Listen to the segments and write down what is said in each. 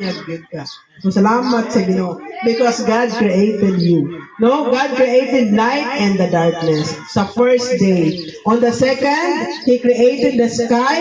Good ka. So, salamat sa Ginoo. Because God created you. No, God created light and the darkness. Sa first day. On the second, He created the sky,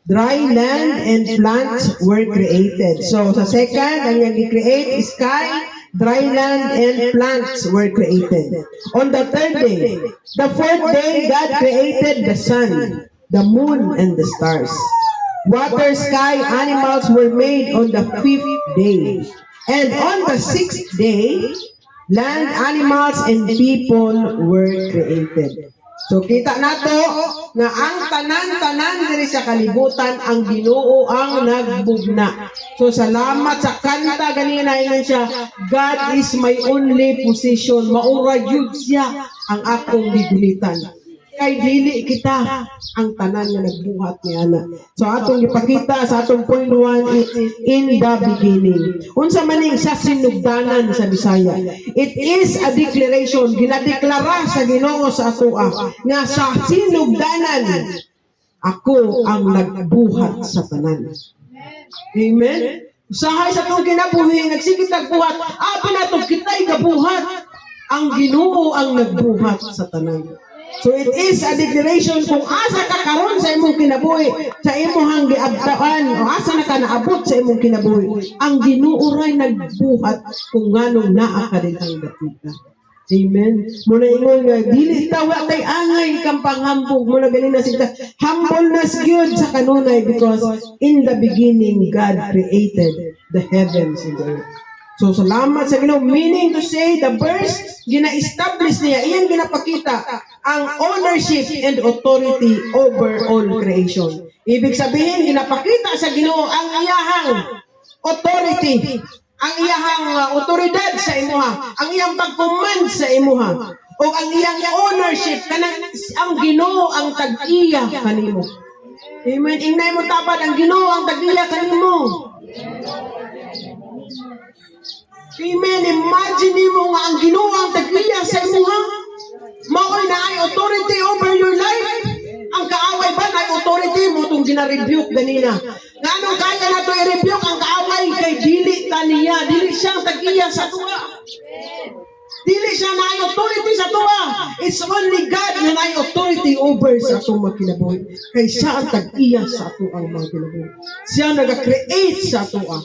dry land, and plants were created. So, sa second, ang i-create is sky, dry land, and plants were created. On the third day, the fourth day, God created the sun, the moon, and the stars. Water, sky, animals were made on the fifth day. And on the sixth day, land, animals, and people were created. So kita nato nga ang tanan-tanan diri sa kalibutan ang Ginoo ang nagbugna. So salamat sa kanta ganina ingon siya, God is my only possession. Maura jud siya ang akong gibulitan. Kay dili kita ang tanan nga nagbuhat niya na. So atong ipakita sa atong point 1, it is in the beginning. Unsa maning sa sinugdanan sa Bisaya. It is a declaration, ginadeklara sa Ginoo sa atoa nga sa sinugdanan ako ang nagbuhat sa tanan. Amen. Usahay sa itong kinabuhi, nagsigit nagbuhat, pinatog kita'y gabuhat. Ang Ginoo ang nagbuhat sa tanan. So it is a declaration kung asa ka karon sa imong kinabuhi, sa imong giabtaan, o asa na ka naabot sa imong kinabuhi. Ang Ginoo ray nagbuhat kung nganong naa ka dihang dapita. Amen. Muna ingon nga dili tawa tay angay kang panghambog muna ganina sila. Humbleness gyud sa kanunay because in the beginning God created the heavens and the earth. So, salamat sa Ginoo. Meaning to say, the verse, gina-establish niya, iyan ginapakita ang ownership and authority over all creation. Ibig sabihin, ginapakita sa Ginoo ang iyahang authority, ang iyahang otoridad sa imuha, ang iyang pag-command sa imuha, o ang iyang ownership, kanang ang Ginoo ang tag-iya kanimo. Amen. Ingnay mo tabad, ang Ginoo ang tag-iya kanimo. Amen. Imagine mo nga ang Ginoo ang tag-iya sa imuha. Maoy na ay authority over your life. Ang kaaway ba na authority mo itong gina-rebuke ganina? Nga anong kaya na ito i-rebuke ang kaaway kay dili taniya. Dili siyang tag-iya sa tuwa. Dili siya na ay authority sa tuwa. It's only God na ay authority over sa itong mga kinabuhi. Kay siya ang tag-iya sa ito ang mga kinabuhi. Siya nag-create sa tuwa.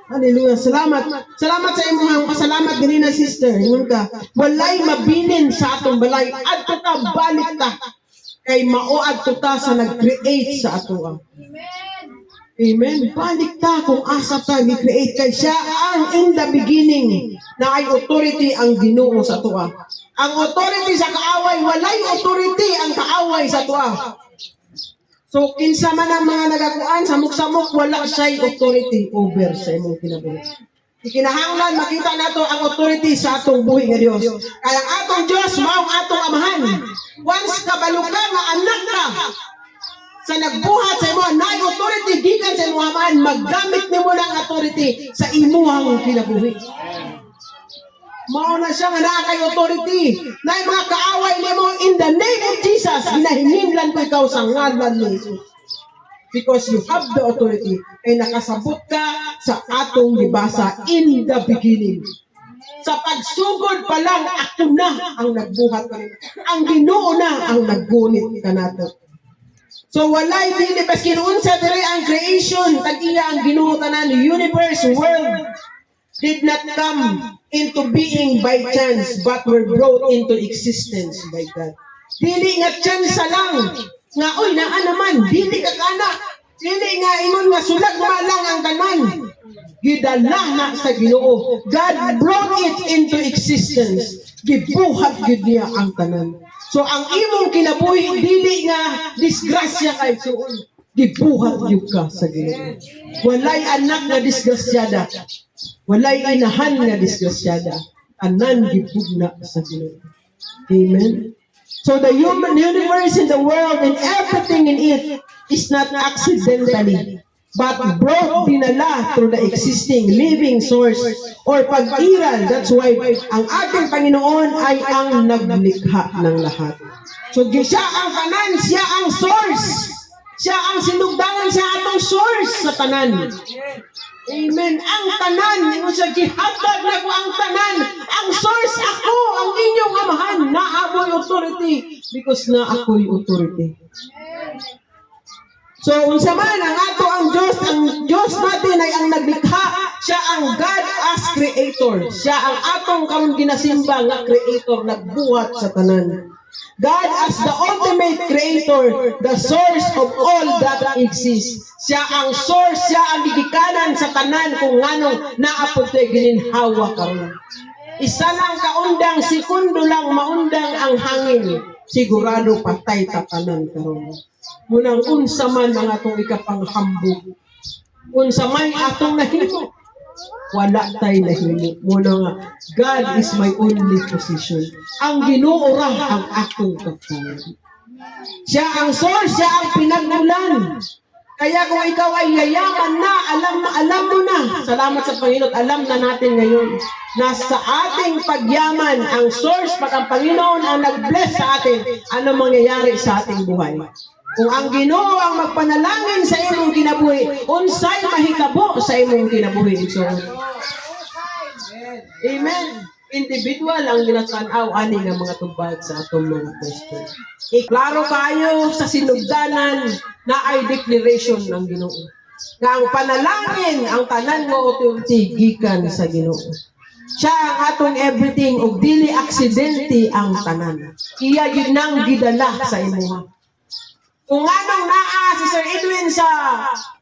Hallelujah. Salamat. Salamat sa imong pasalamat ganina sister. Ingon ka, walay mabilin sa atong balay. Adto ka balik ta. Kay mao adto ta sa nag-create sa atoa. Amen. Amen. Balik ta kung asa ta gi-create kay siya ang in the beginning na ay authority ang Ginoo sa atoa. Ang authority sa kaaway, walay authority ang kaaway sa atoa. So, kinsa man ang mga nagakuan, samok-samok, wala siya'y authority over sa imong kinabuhi. Ikinahanglan, makita nato ang authority sa atong buhi nga Dios. Kaya ang atong Dios, maong atong amahan. Once kabalo ka nga anak ka, sa nagbuhat sa imo, na authority, gikan sa imong amahan, maggamit nimo lang authority sa imuhang kinabuhi. Mao na siya nga naa kay authority. Na mga kaaway nimo in the name of Jesus, ginahinimlan ko ikaw sa ngalan ni Jesus. Because you have the authority. Ay nakasabot ka sa atong gibasa in the beginning. Sa pagsugod pa lang, ako na ang nagbuhat kanina. Ang Ginoo na ang naggunit kanato. So walay dili baskin unsa diri ang creation, tag-iya ang Ginoo tanan, universe, world did not come into being by chance, but were brought into existence by God. Dili nga chance lang, nga oy naa naman, dili ka kana, dili nga ingon nga sulag malang ang tanan. Gidala na sa Ginoo. God brought it into existence. Gibuhat gid niya ang tanan. So ang imong kinabuhi dili nga disgrasya kay suon. Gibuhat gyud ka sa Ginoo. Walay anak nga disgrasyada. Walay inahan nga disgrasyada. Tanan gibugna sa Ginoo. Amen. So the human universe in the world and everything in it is not accidentally, but brought dinala through the existing living source or pag-iral. That's why ang ating Panginoon ay ang naglikha ng lahat. So siya ang tanan, siya ang source. Siya ang sinugdangan sa atong source sa tanan. Amen. Ang tanan, ingon siya, gihatag na ko ang tanan. Ang source ako, ang inyong amahan, na amoy authority because na ako'y authority. So, unsa man ang ato ang Diyos natin ay ang naglikha. Siya ang God as creator. Siya ang atong karon ginasimba nga creator, nagbuhat sa tanan. God as the ultimate creator, the source of all that exists. Siya ang source, siya ang gigikanan sa tanan kung nganong naapote gininhawa karon. Isa lang kaundang sekundo lang maundang ang hangin, sigurado patay ta tanan karon. Munang unsa man ang atong ikapanghambog, unsa man atong nahimo, wala tay nahimo. Muna nga, God is my only position. Ang Ginoo ra ang akong kapatid. Siya ang source, siya ang pinagmulan. Kaya kung ikaw ay yayaman na, alam mo na. Salamat sa Panginoon, alam na natin ngayon na sa ating pagyaman, ang source, pag ang Panginoon ang nag-bless sa atin, ano mangyayari sa ating buhay. Kung ang Ginoo ang magpanalangin sa imong kinabuhi, unsay mahitabo sa imong kinabuhi. So, amen. Individual ang ginatanaw ani ng mga tubag sa atong mga question. Iklaro kayo sa sinugdanan na ay declaration ng Ginoo. Nga ang panalangin, ang tanan mo uti gikan sa Ginoo. Siya ang atong everything ug dili aksidente ang tanan. Iya gyud nang gidala sa imuha. Kung anong naa si Sir Edwin sa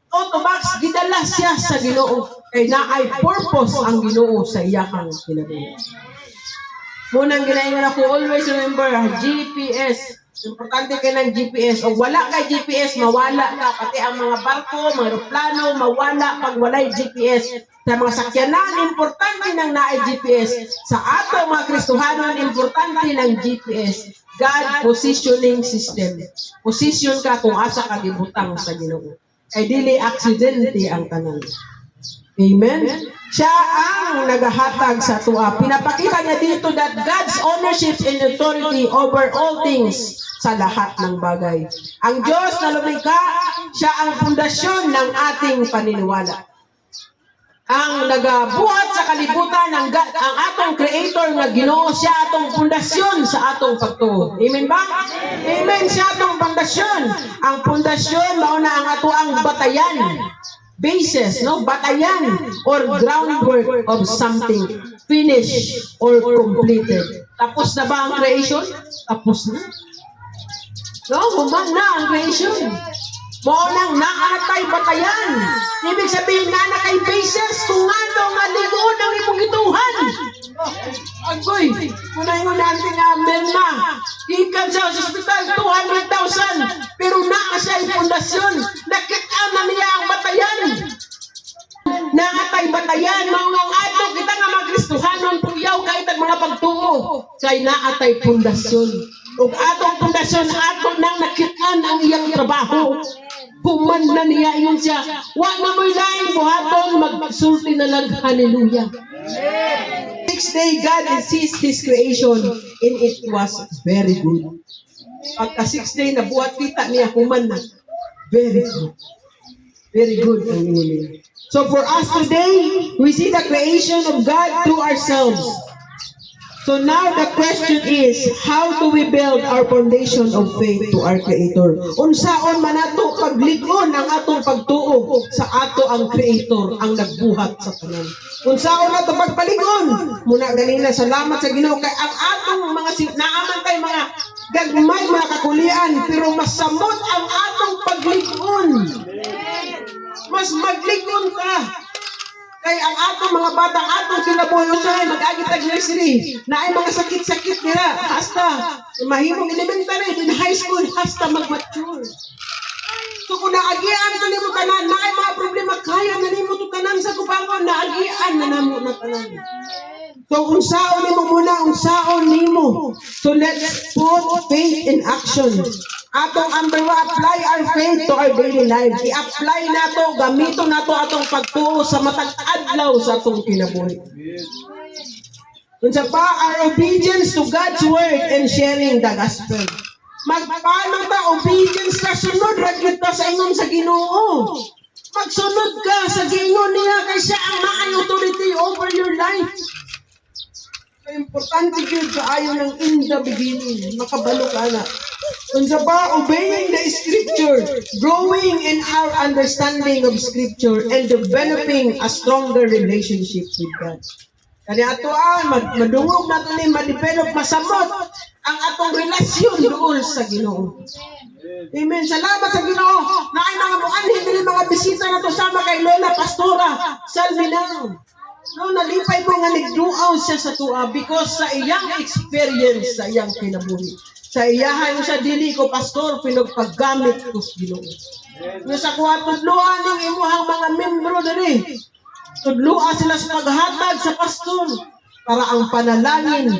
Autobox, gidala siya sa Ginoo. Kay naay purpose ang Ginoo sa iyahang kinabuhi. Munang ginaingon ako, always remember, GPS. Importante kay ng GPS. O wala kay GPS, mawala ka. Pati ang mga barko, mga aeroplano, mawala pag walay GPS. Sa mga sakyanan, importante ng naay GPS. Sa ato mga Kristohanon, importante ng GPS. God positioning system. Position ka kung asa ka gibutang sa Ginoo. Ay dili aksidente ang tanan. Amen? Siya ang nagahatag sa tuwa. Pinapakita niya dito that God's ownership and authority over all things sa lahat ng bagay. Ang Diyos na lumikha, siya ang pundasyon ng ating paniniwala. Ang nagabuhat sa kalibutan ng ang atong creator nga Ginoo, siya atong pundasyon sa atong pagtuo. Amen ba? Amen, siya atong pundasyon. Ang pundasyon mao na ang ato ang batayan. Basis, no? Batayan or groundwork of something finished or completed. Tapos na ba ang creation? Tapos na. No, human na ang creation. Moonang naanakay batayan. Ibig sabihin naanakay basis kung ano nga ligoon ang imong ituhan. Agoy, kunay-ngun natin nga Melma. Ikan sa hospital, 200,000. Pero naa siya yung pundasyon. Nakita na niya ang batayan. Naatay batayan. Maungang ato, kita nga mga Kristohanon, puyaw kahit ang mga pagtuo. Kay naatay pundasyon. Ug atong pundasyon, ato nang nakitaan ang iyang trabaho. Human na niya yun siya. Wa na mo'y laing buhaton, magsulti na lang. Hallelujah. Next day, God sees His creation and it was very good. Pagka 6 day na buhat kita niya, human na. Very good. Very good ang niya. So for us today, we see the creation of God through ourselves. So now the question is, how do we build our foundation of faith to our Creator? Unsaon man ato paglig-on ang atong pagtuo sa ato ang Creator, ang nagbuhat sa tanan. Unsaon ato pagpalig-on? Muna ganina, salamat sa Ginoo kay ang atong mga naaman kay mga gagmay mga kakulian, pero masamot ang atong paglig-on. Mas maglig-on ka. Kay ang atong mga bata, atong kinabuhi usahay, mag-agitag nursery, na ay mga sakit-sakit nila, hasta mahimong elementary, din high school, hasta mag-mature. So kung naagian ka nimo tanan, na ay mga problema, kaya na nimo tanan sa kubangon, naagian na namo na tanan. So unsaon nimo muna, unsaon nimo. So let's put faith in action. Atong apply our faith to our daily lives. I-apply nato, gamito nato atong pagtuo sa matag adlaw sa atong kinabuhi. Unsa pa, our obedience to God's word and sharing the gospel. Magpaano ta obedience ka, sunod ra gyud ta sa ingon sa Ginoo. Magsunod ka sa giingon niya kay siya ang maay authority over your life. Importante yun kaayo ng in the beginning. Makabalo ka na. Unsa ba? Obeying the scripture, growing in our understanding of scripture, and developing a stronger relationship with God. Kani ato madungog nato ni ma-develop masamot ang atong relasyon doon sa Ginoo. Amen. Salamat sa Ginoo. Na ay mga muanhin dili mga bisita na to sama kay Lola Pastora Salminao. No, nalipay ko nga nagduaw siya sa tua because sa iyang experience, sa iyang kinabuhi. Sa iyahan siya, dili ko, pastor, pinagpaggamit ko sa Ginoo. Nga sa kuha, tudluan ng imuhang mga membro dali. Tudluan sila sa paghatag sa pastor para ang panalangin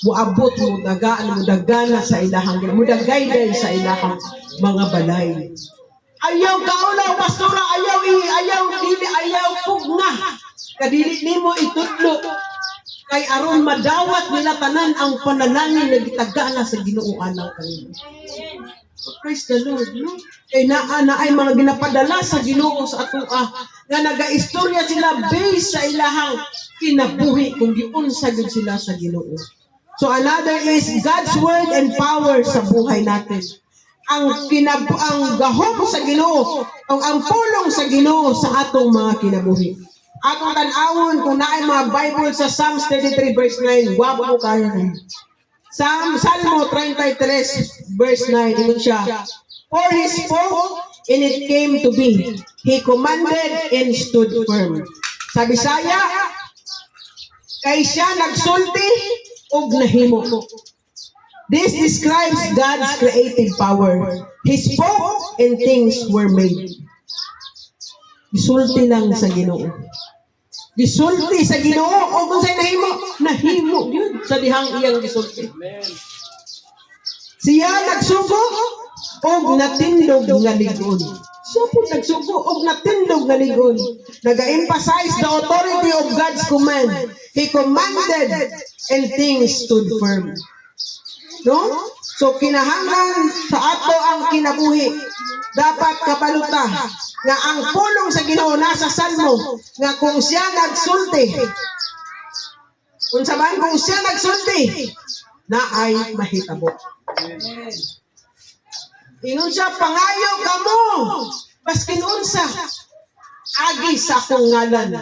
muabot mo, dagaan mo, dagana sa ilahang, mo dagayday sa ilahang mga balay. Ayaw kaulaw, pastora, ayaw pugna. Kadili nimo itudlo kay aron madawat nila tanan ang panalangin na gitagana sa Ginoo anang kanimo. Praise the Lord, no? Kay naa ay mga ginapadala sa Ginoo sa atoa nga nagaistorya sila based sa ilahang kinabuhi kung giunsa gid sila sa Ginoo. So another is God's word and power sa buhay natin. Ang gahom sa Ginoo, ang pulong sa Ginoo sa atong mga kinabuhi. Atong tan-awon kung naay mga Bible sa Psalms 33 verse 9, guwapo mo kayo. Salmo 33 verse 9, ingon siya, for he spoke and it came to be. He commanded and stood firm. Sa Bisaya, kay siya nagsulti ug nahimo. This describes God's creative power. He spoke and things were made. Gisulti lang sa Ginoo. Gisulti sa Ginoo o kung sa'y nahimo yun sa dihang iyang gisulti. Siya nagsugo o natindog nga ligon. Siya po nagsugo o natindog nga ligon. Nag-emphasize the authority of God's command. He commanded and things stood firm. No? So kinahanglan sa ato ang kinabuhi. Dapat kabaluta nga ang pulong sa Ginoo nasa Salmo nga kung siya nagsulti, kung siya nagsulti, na ay mahitabo. Ingon siya, pangayo kamo, baskin unsa, agi sa akong ngalan,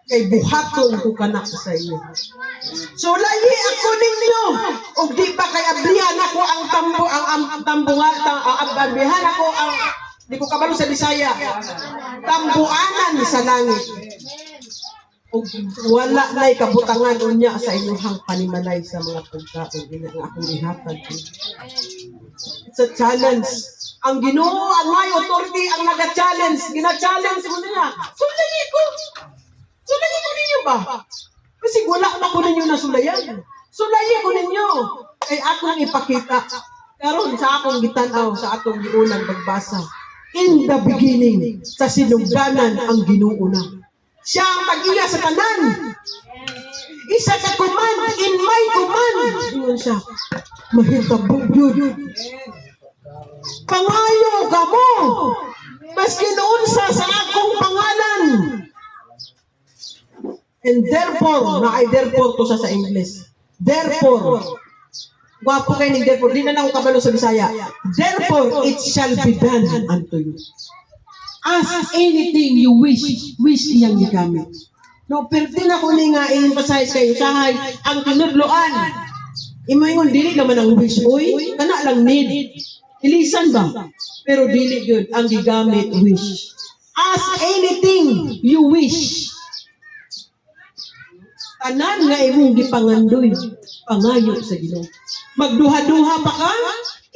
kay buhaton ko kanak sa inyo. So layi ako ninyo, o di ba kay ablihan ako ang tambungan, ablihan ako ang, di ko kabalo sa Bisaya, tambuanan sa langit. O wala na'y kabutangan unya sa inyong panimalay sa mga pagkaon nga akong ihatag. It's a challenge. Ang Ginoo, ang may authority, ang naga-challenge, gina-challenge mo niya. Sulayin ko ninyo ba? Kasi wala na ko ninyo na sulayan. Sulayin ko ninyo. Kay akong ipakita. Karon sa akong gitanaw, sa atong giunang pagbasa. In the beginning, sa sinugdanan ang Ginoo na. Siya ang tag-iya sa tanan. Isa ka command, in my command. Yun siya. Mahitabo yun. Pangayo ka mo. Maski noon sa akong pangalan. And therefore, therefore to sa English. Therefore, wapo kayo ng therefore. Di na lang kabalo sa Bisaya. Therefore, it shall be done unto you. Ask anything you wish niyang gigamit. No, pero din ako ni nga i-emphasize kayo sahay ang tinudloan. Imayon dili naman ang wish, oy, kana lang need. Ilisan ba? Pero dili yun ang gigamit wish. Ask anything you wish. Tanan nga imong gipangandoy, pangayo sa Ginoo. Magduha-duha pa ka?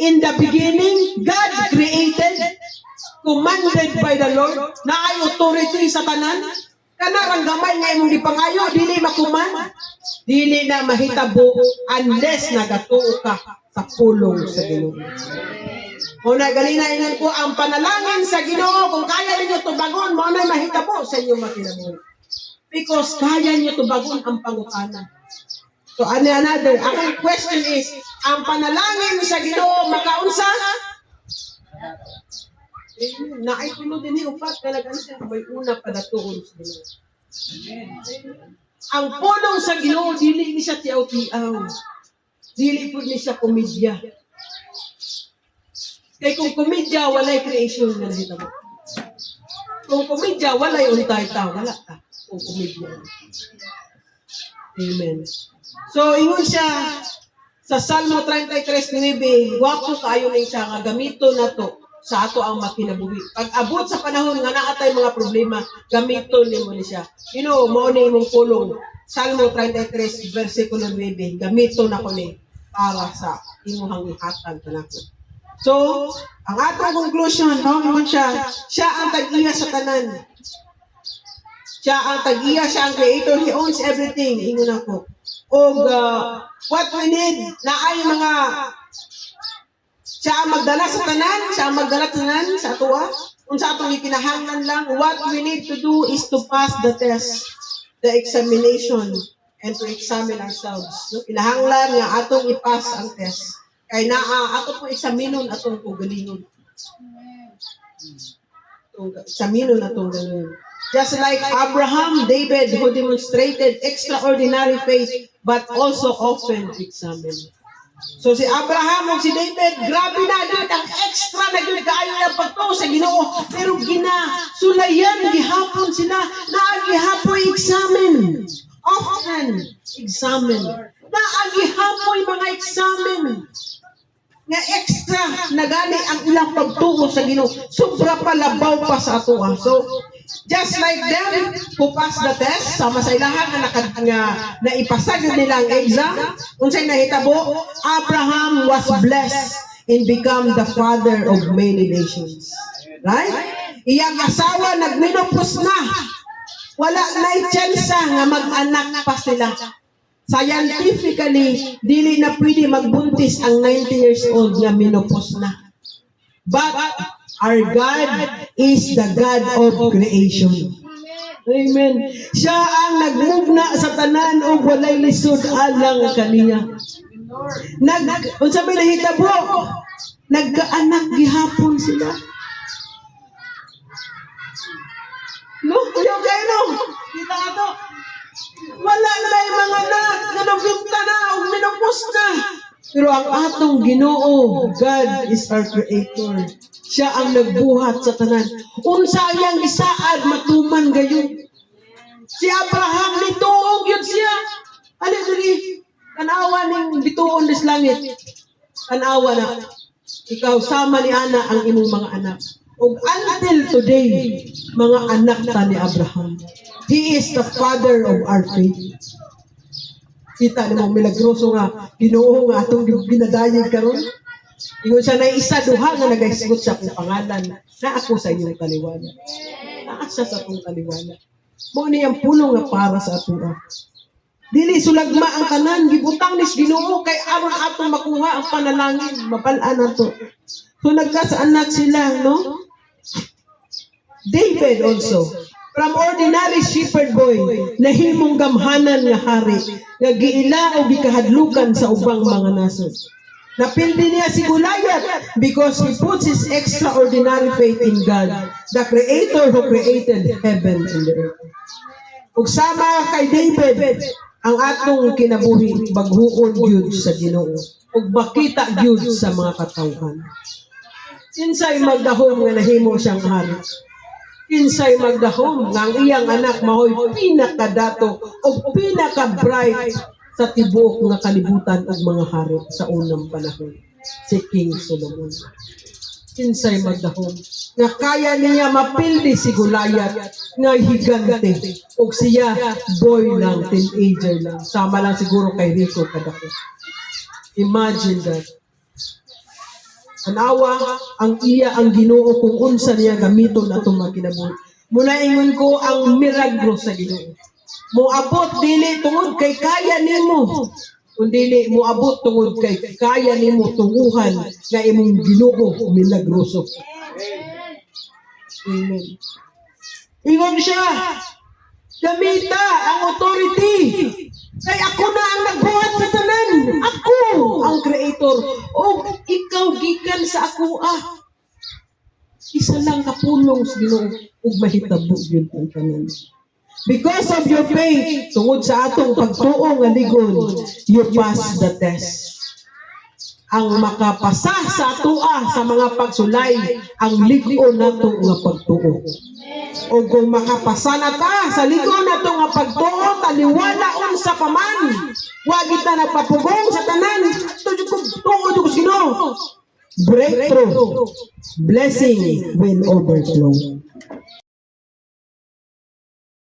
In the beginning, God created, commanded by the Lord, na ay authority sa tanan. Kanarang gamay nga imong gipangayo, dili makuman, dili na mahitabo unless nagatuo ka sa pulong sa Ginoo. Una galina ingon ko ang panalangin sa Ginoo, kung kaya ninyo tubagon, mo na mahitabo sa inyong makinabuhi. Because kaya niyo tubagon ang pangutana. So another, akong question is, ang panalangin sa Ginoo makaunsa? Naitulo din upat ka nag-answer may una pa datuon sa Ginoo. Ang pulong sa Ginoo dili ni siya tiaw-tiaw. Dili pud ni siya komedya. Kay kung komedya walay creation nga hitabo. Kung komedya walay untay ta, wala ta. Kung komedya. Amen. So ingon siya sa Salmo 33:9, wapo kaayo ning siya nga gamito nato sa ato ang makinabuhi. Pag abot sa panahon nga naatay mga problema, gamiton nimo ni siya. Mao ni imong pulong. Salmo 33 versikulo 9, gamiton ako ni para sa imuhang ihatag kanako. So, ang atong conclusion, no, siya ang tag-iya sa tanan. Siya ang tag-iya, siya ang creator, he owns everything. Ingon ako. What we need, na ay mga siya ang magdala sa tanan, siya ang magdala sa tanan sa atua. Kung sa atong ikinahanglan lang, what we need to do is to pass the test, the examination, and to examine ourselves. No? Kinahanglan nga atong i-pass ang test. Kay ato po examinon atong kugalingon. Examinon atong galingon. Just like Abraham, David, who demonstrated extraordinary faith, but also often examined. So si Abraham o si David, grabe na ang extra na yun kaayo ng pagtuo sa Ginoo. Pero ginasulayan, gihapon sila, naagihapoy examine. Often examine. Naagihapoy mga examine. Nga extra na gani ang ilang pagtuo sa Ginoo. Sobra pa labaw pa sa ato. So, just like them who pass the test, sama sa ilahan na ipasagod nila ang exam, unsay nahitabo, Abraham was blessed and become the father of many nations. Right? Iyang asawa nagmenopause na. Wala na'y tsansa nga mag-anak pa sila. Scientifically, dili na pwede magbuntis ang 90 years old nga menopause na. But our God is the God of creation. Amen. Siya ang nagmugna sa tanan o walay lisod alang kaniya. Unsa may nahitabo? Nagkaanak gihapon sila. No, kuya kayo no. Kita nga to. Wala na yung mga anak na nabunta na o minupos na. Pero ang atong Ginoo, God is our creator. Siya ang nagbuhat sa tanan. Unsa yang isaad matuman gayon. Si Abraham nituong yun siya. Ali diri tanawa ning bituon des langit. Tanawa na. Ikaw sama ni ana ang imong mga anak. Ug until today, mga anak ta ni Abraham. He is the father of our faith. Kita ni mo milagroso nga Ginoo nga atong ginadayeg karon. Ingon siya na isa duha nga nagaisgot sa akong pangalan na ako sa inyong kaliwala. Naasa sa akong kaliwala. Mo ni ang pulong nga para sa ato. Dili sulagma ang tanan gibutang nis Ginoo kay aron atong makuha ang panalangin, mapal-an nato. So nagkasaanak sila, no? David also, from ordinary shepherd boy, nahimong gamhanan nga hari, nga giila o gikahadlukan sa ubang mga nasod. Napildi niya si Goliath because he puts his extraordinary faith in God, the Creator who created heaven and the earth. Ug sama kay David, ang atong kinabuhi baghuon gyud sa Ginoo ug makita gyud sa mga katawhan. Kinsay magdahom nga nahimo siyang hari. Kinsay magdahom nga ang iyang anak mahoy pinakadato o pinaka-bright sa tibuok nga kalibutan ug mga hari sa unang panahon, si King Solomon. Kinsay magdahom nga kaya niya mapildi si Goliath nga higante ug siya boy lang, teenager lang, sama lang siguro kay Rico kadako. Imagine that. Anawa ang iya ang Ginoo kung unsa niya gamiton atong magkinabuhi. Muna ingon ko ang milagro sa Ginoo. Moabot dili tungod kay kaya nimo. Kun dili moabot tungod kay kaya nimo tunguhan nga imong Ginoo milagroso. Amen. Ingon siya, gamita ang authority. Kay ako na ang nagbuhat sa tanan. Ako ang creator. O ikaw gikan sa ako Isa lang kapulong sa Ginoo ug mahitabo gyud ang tanan. Because of your faith, tungod sa atong pagtuo nga ligon, you pass the test. Ang makapasa sa atoa sa mga pagsulay, ang ligon nato nga pagtuo. O kung makapasa na ta sa ligon nato nga pagtuo, taliwala unsa pa man, wa kita nagpapugong sa tanan, tuod ko Ginoo. Breakthrough, blessing will overflow.